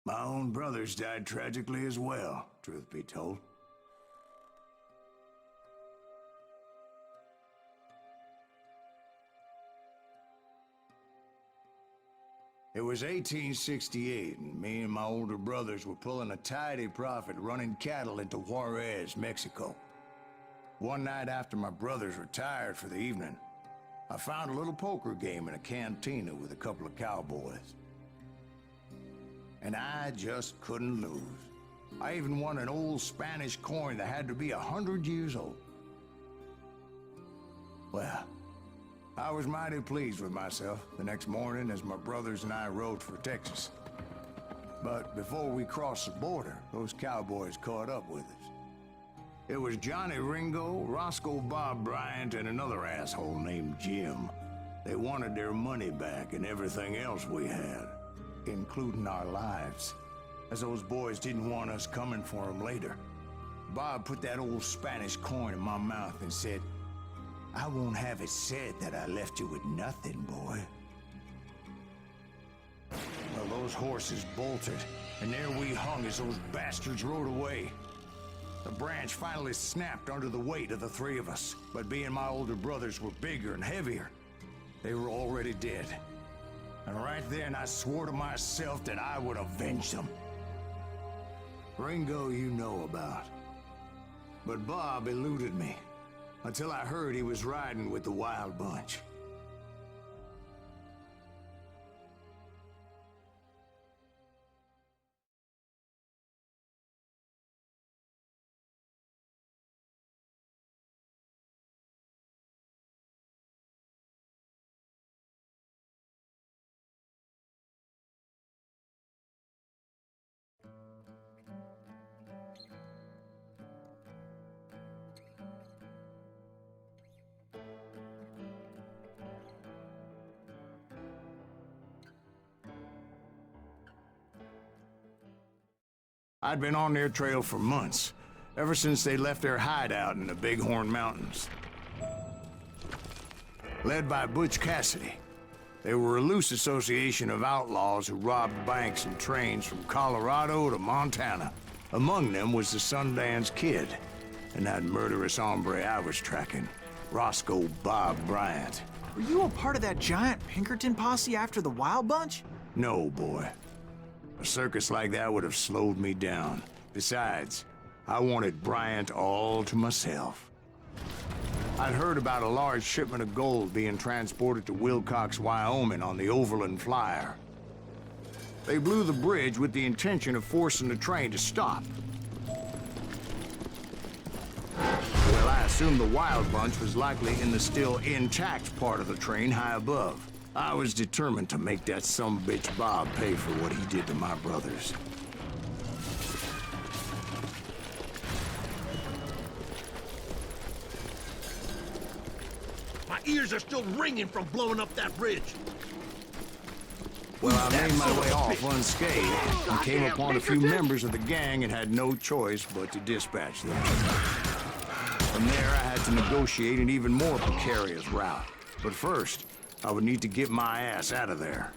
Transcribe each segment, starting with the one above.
My own brothers died tragically as well, truth be told. It was 1868, and me and my older brothers were pulling a tidy profit running cattle into Juarez, Mexico. One night after my brothers retired for the evening, I found a little poker game in a cantina with a couple of cowboys. And I just couldn't lose. I even won an old Spanish coin that had to be 100 years old. Well, I was mighty pleased with myself the next morning as my brothers and I rode for Texas. But before we crossed the border, those cowboys caught up with us. It was Johnny Ringo, Roscoe Bob Bryant, and another asshole named Jim. They wanted their money back and everything else we had, including our lives, as those boys didn't want us coming for them later. Bob put that old Spanish coin in my mouth and said, "I won't have it said that I left you with nothing, boy." Well, those horses bolted, and there we hung as those bastards rode away. The branch finally snapped under the weight of the three of us, but being my older brothers were bigger and heavier, they were already dead. And right then I swore to myself that I would avenge them. Ringo you know about. But Bob eluded me, until I heard he was riding with the Wild Bunch. I'd been on their trail for months, ever since they left their hideout in the Bighorn Mountains. Led by Butch Cassidy, they were a loose association of outlaws who robbed banks and trains from Colorado to Montana. Among them was the Sundance Kid, and that murderous hombre I was tracking, Roscoe Bob Bryant. Were you a part of that giant Pinkerton posse after the Wild Bunch? No, boy. A circus like that would have slowed me down. Besides, I wanted Bryant all to myself. I'd heard about a large shipment of gold being transported to Wilcox, Wyoming on the Overland Flyer. They blew the bridge with the intention of forcing the train to stop. Well, I assumed the Wild Bunch was likely in the still intact part of the train high above. I was determined to make that sumbitch Bob pay for what he did to my brothers. My ears are still ringing from blowing up that bridge. Well, I made my way off unscathed and came upon a few members of the gang and had no choice but to dispatch them. From there, I had to negotiate an even more precarious route. But first, I would need to get my ass out of there.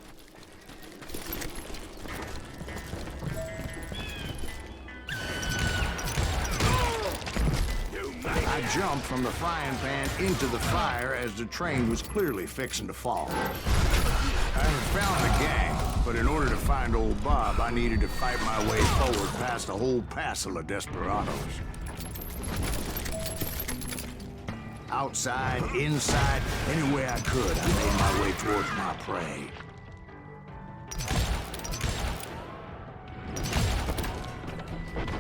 I jumped from the frying pan into the fire as the train was clearly fixing to fall. I had found the gang, but in order to find old Bob, I needed to fight my way forward past a whole passel of desperados. Outside, inside, any way I could, I made my way towards my prey.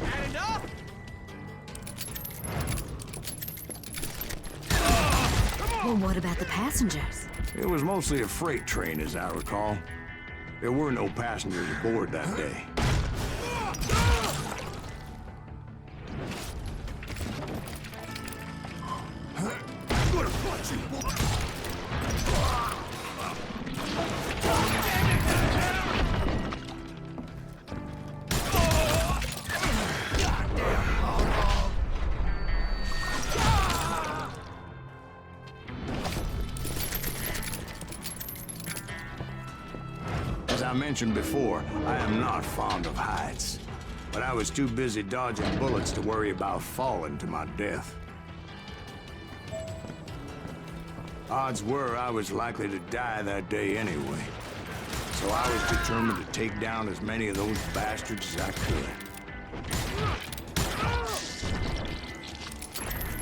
Had enough? Well, what about the passengers? It was mostly a freight train, as I recall. There were no passengers aboard that day. mentioned before, I am not fond of heights. But I was too busy dodging bullets to worry about falling to my death. Odds were I was likely to die that day anyway. So I was determined to take down as many of those bastards as I could.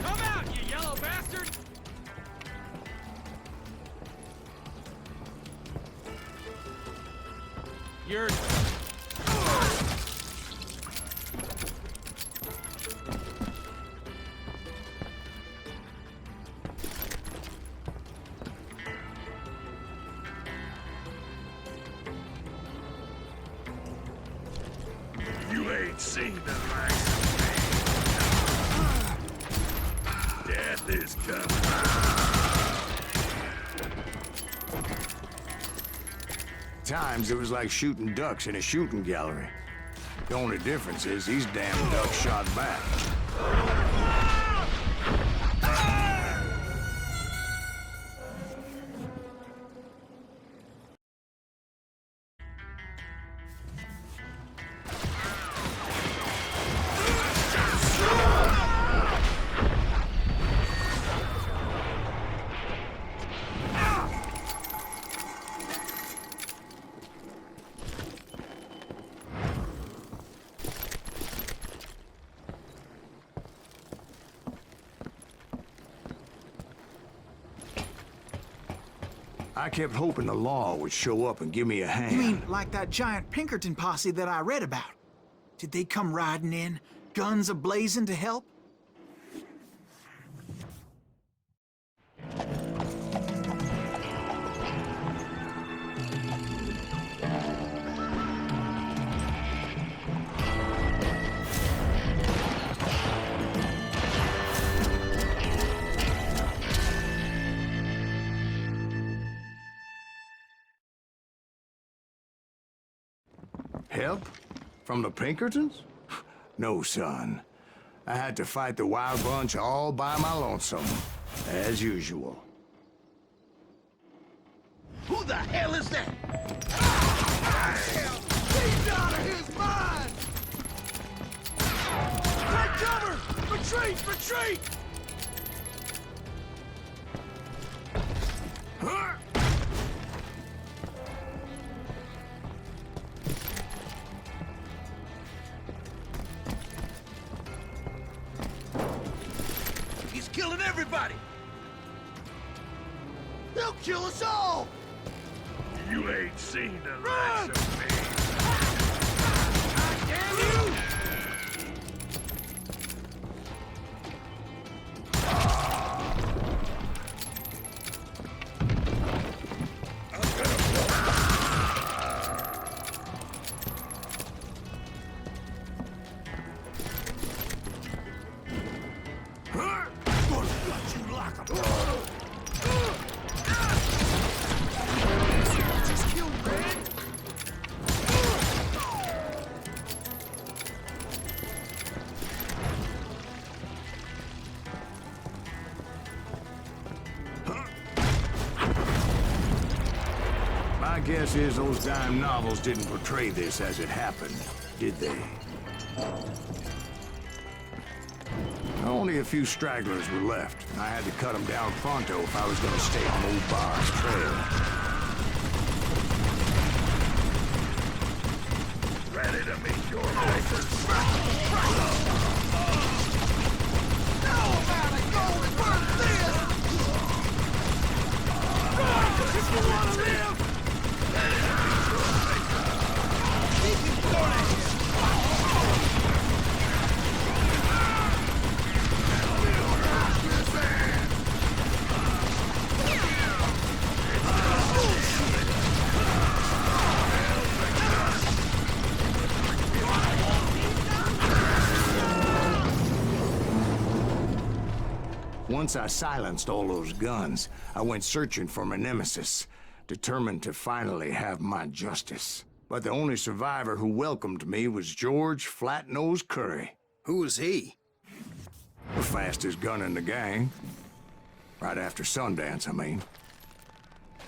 Come out, you yellow bastard! You're... You ain't seen the likes of me. Death is coming. Times it was like shooting ducks in a shooting gallery. The only difference is these damn ducks shot back. I kept hoping the law would show up and give me a hand. You mean like that giant Pinkerton posse that I read about? Did they come riding in, guns a-blazing to help? Help? From the Pinkertons? No, son. I had to fight the wild bunch all by my lonesome, as usual. Who the hell is that? He's out of his mind! Take cover! Retreat! Retreat! He's killing everybody! He'll kill us all! You ain't seen the likes of me. Damn you! My guess is those dime novels didn't portray this as it happened, did they? Only a few stragglers were left, and I had to cut them down pronto if I was going to stay on old Bar's trail. Ready to meet your makers. If you want to live! Once I silenced all those guns, I went searching for my nemesis, determined to finally have my justice. But the only survivor who welcomed me was George Flat-Nosed Curry. Who was he? The fastest gun in the gang. Right after Sundance, I mean.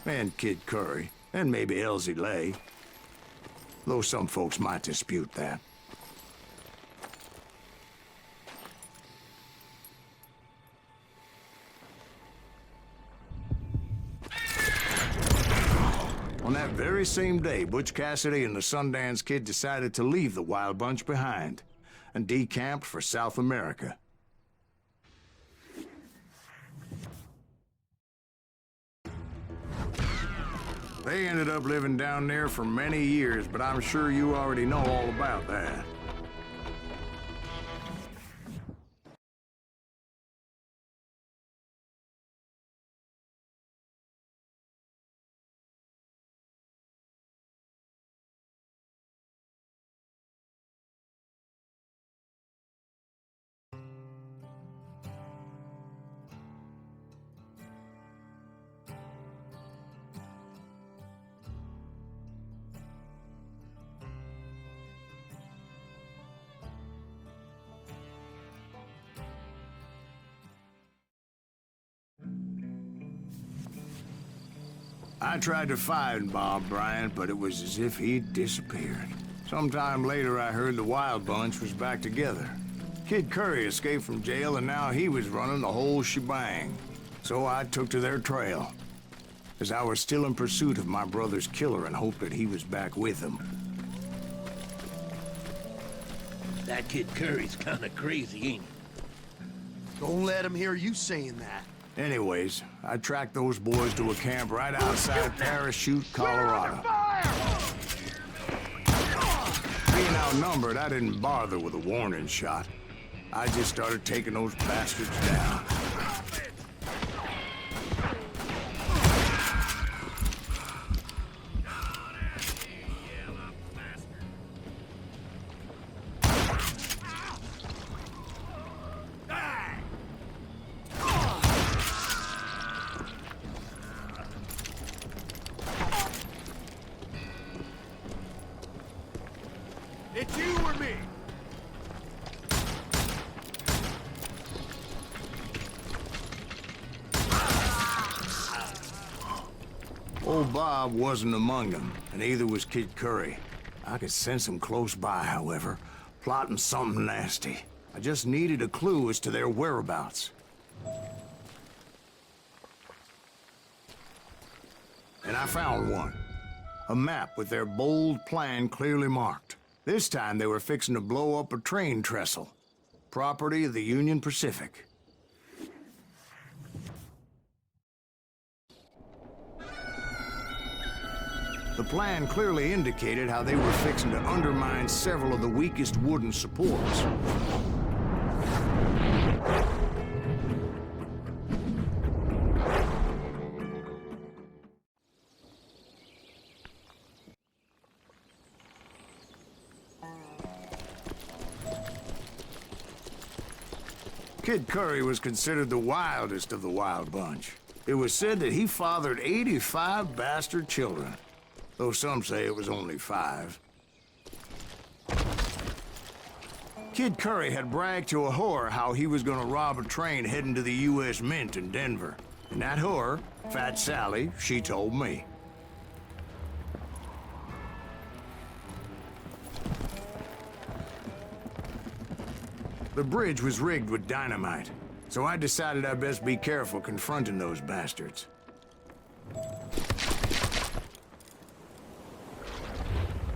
And Kid Curry, and maybe Elsie Lay. though some folks might dispute that. On that very same day, Butch Cassidy and the Sundance Kid decided to leave the Wild Bunch behind and decamped for South America. They ended up living down there for many years, but I'm sure you already know all about that. I tried to find Bob Bryant, but it was as if he'd disappeared. Sometime later, I heard the Wild Bunch was back together. Kid Curry escaped from jail, and now he was running the whole shebang. So I took to their trail, as I was still in pursuit of my brother's killer and hoped that he was back with him. That Kid Curry's kinda crazy, ain't he? Don't let him hear you saying that. Anyways, I tracked those boys to a camp right outside Parachute, Colorado. Being outnumbered, I didn't bother with a warning shot. I just started taking those bastards down. It's you or me! Old Bob wasn't among them, and neither was Kid Curry. I could sense him close by, however, plotting something nasty. I just needed a clue as to their whereabouts. And I found one. A map with their bold plan clearly marked. This time they were fixing to blow up a train trestle. Property of the Union Pacific. The plan clearly indicated how they were fixing to undermine several of the weakest wooden supports. Kid Curry was considered the wildest of the Wild Bunch. It was said that he fathered 85 bastard children, though some say it was only 5. Kid Curry had bragged to a whore how he was gonna rob a train heading to the U.S. Mint in Denver. And that whore, Fat Sally, she told me. The bridge was rigged with dynamite, so I decided I'd best be careful confronting those bastards.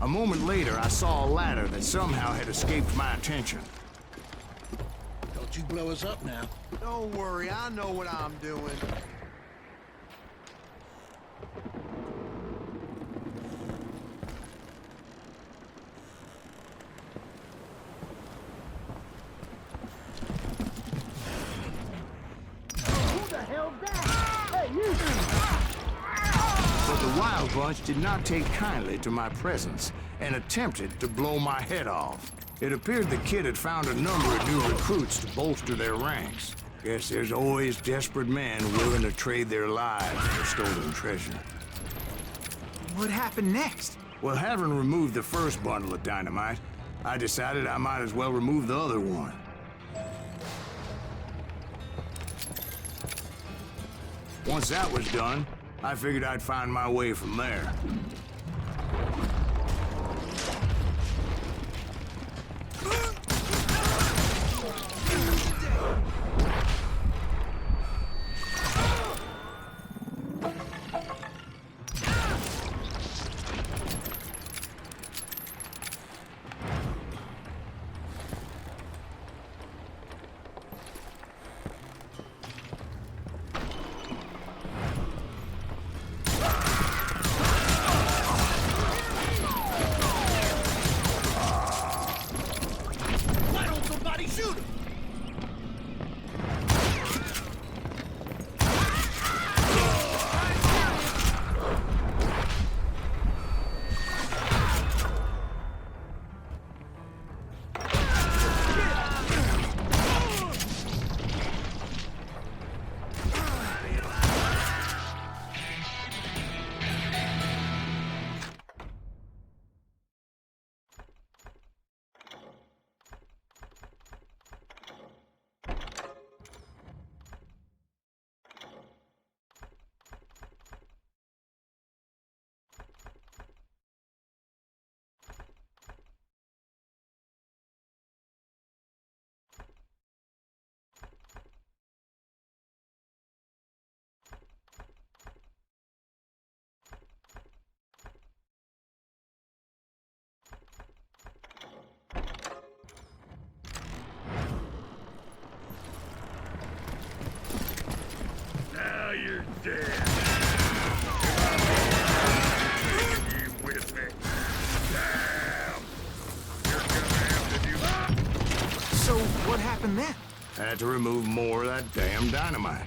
A moment later, I saw a ladder that somehow had escaped my attention. Don't you blow us up now. Don't worry, I know what I'm doing. But the Wild Bunch did not take kindly to my presence and attempted to blow my head off. It appeared the kid had found a number of new recruits to bolster their ranks. Guess there's always desperate men willing to trade their lives for stolen treasure. What happened next? Well, having removed the first bundle of dynamite, I decided I might as well remove the other one. Once that was done, I figured I'd find my way from there. So what happened then? Had to remove more of that damn dynamite.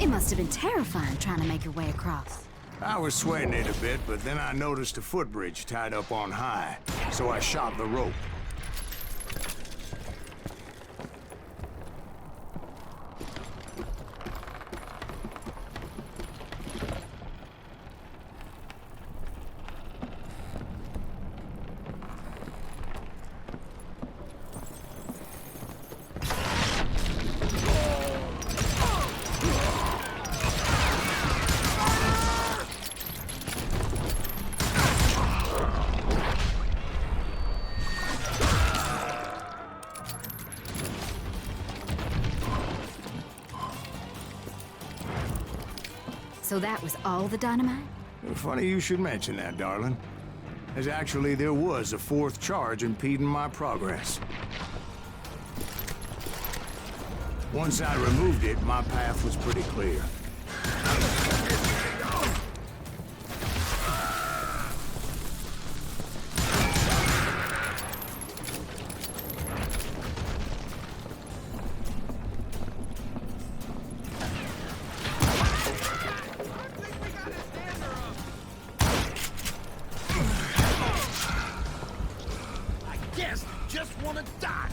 It must have been terrifying trying to make your way across. I was sweating it a bit, but then I noticed a footbridge tied up on high, so I shot the rope. So that was all the dynamite? Funny you should mention that, darling. As actually, there was a fourth charge impeding my progress. Once I removed it, my path was pretty clear. Just wanna die!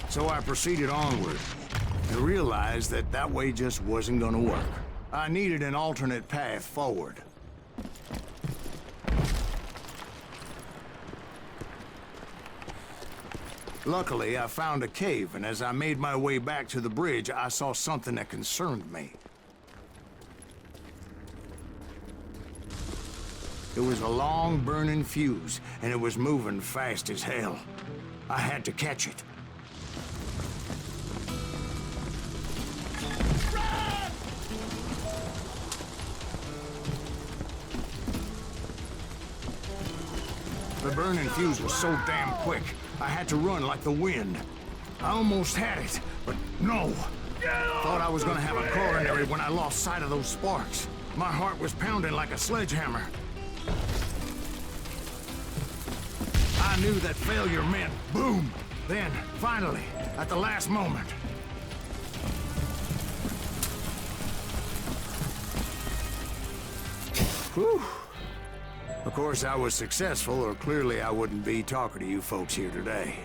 So I proceeded onward, and realized that that way just wasn't gonna work. I needed an alternate path forward. Luckily, I found a cave, and as I made my way back to the bridge, I saw something that concerned me. It was a long, burning fuse, and it was moving fast as hell. I had to catch it. The burning fuse was so damn quick, I had to run like the wind. I almost had it, but no. Thought I was gonna have a coronary when I lost sight of those sparks. My heart was pounding like a sledgehammer. I knew that failure meant boom. Then, finally, at the last moment. Whew. Of course, I was successful, or clearly I wouldn't be talking to you folks here today.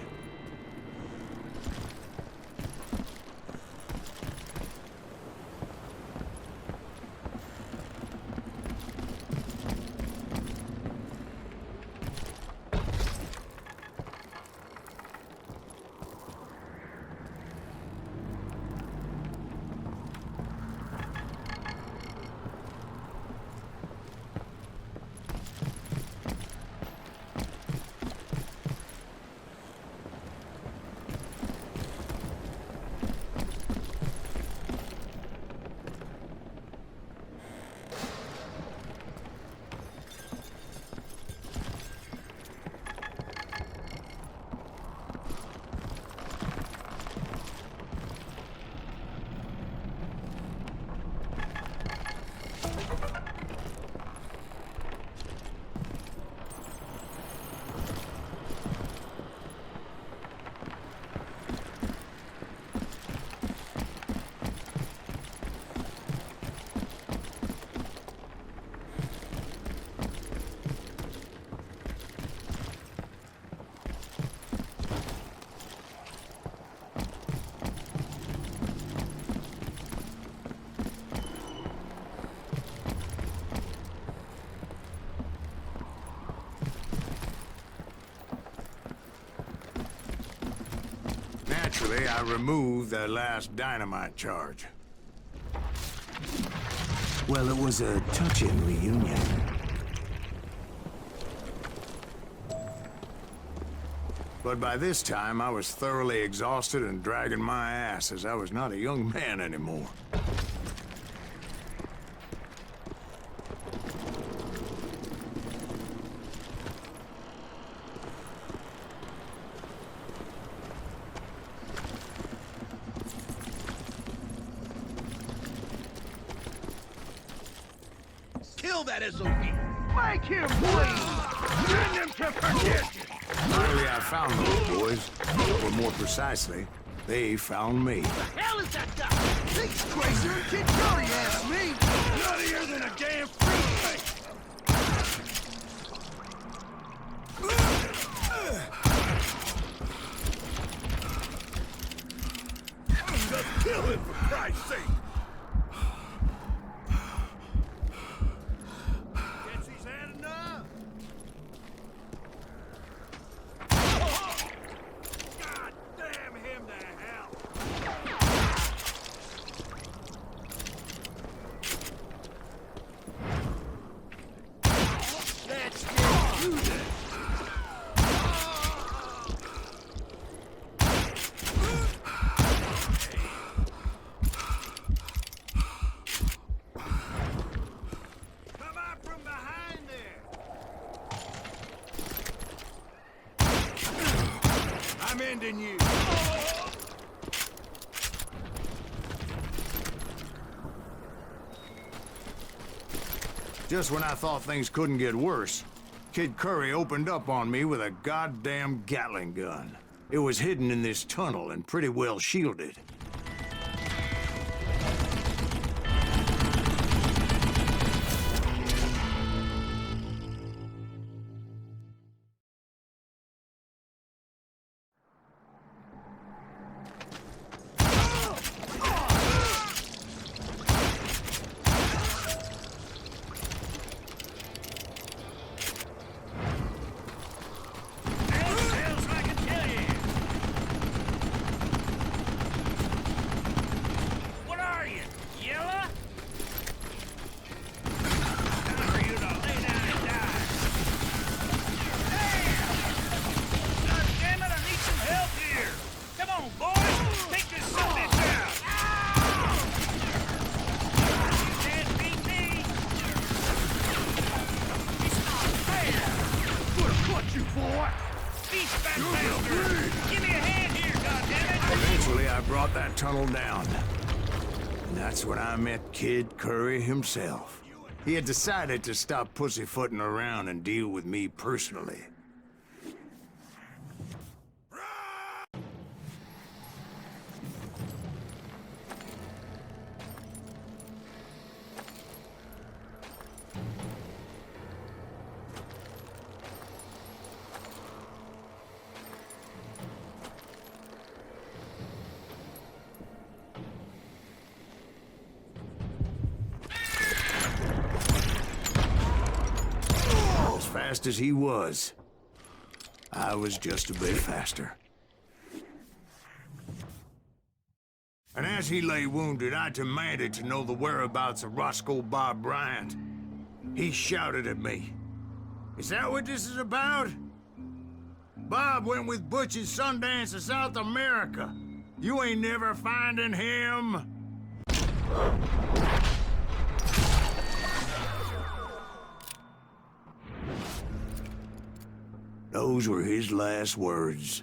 Eventually, I removed that last dynamite charge. Well, it was a touching reunion. But by this time, I was thoroughly exhausted and dragging my ass, as I was not a young man anymore. Kill that SOB! Make him bleed! Send him to perdition! Finally, I found those boys. Or more precisely, they found me. The hell is that guy? He's crazier than Kid Curry asked me. Nuttier than a damn fruitcake! Just kill him, for Christ's sake! Guess he's had enough! God damn him to hell! Let's get through this! Come out from behind there! I'm ending you! Just when I thought things couldn't get worse, Kid Curry opened up on me with a goddamn Gatling gun. It was hidden in this tunnel and pretty well shielded. Else I can tell you! What are you, yellow? Time for you to lay down and die. Damn! God damn it, I need some help here! Come on, boys! Take this subbitch out! You can't beat me! It's not fair! Gonna cut you, boy! These fat bastards! Give me a hand here, goddammit! Eventually, I brought that tunnel down. And that's when I met Kid Curry himself. He had decided to stop pussyfooting around and deal with me personally. As fast as he was, I was just a bit faster. And as he lay wounded, I demanded to know the whereabouts of Roscoe Bob Bryant. He shouted at me. "Is that what this is about? Bob went with Butch and Sundance to South America. You ain't never finding him." Those were his last words.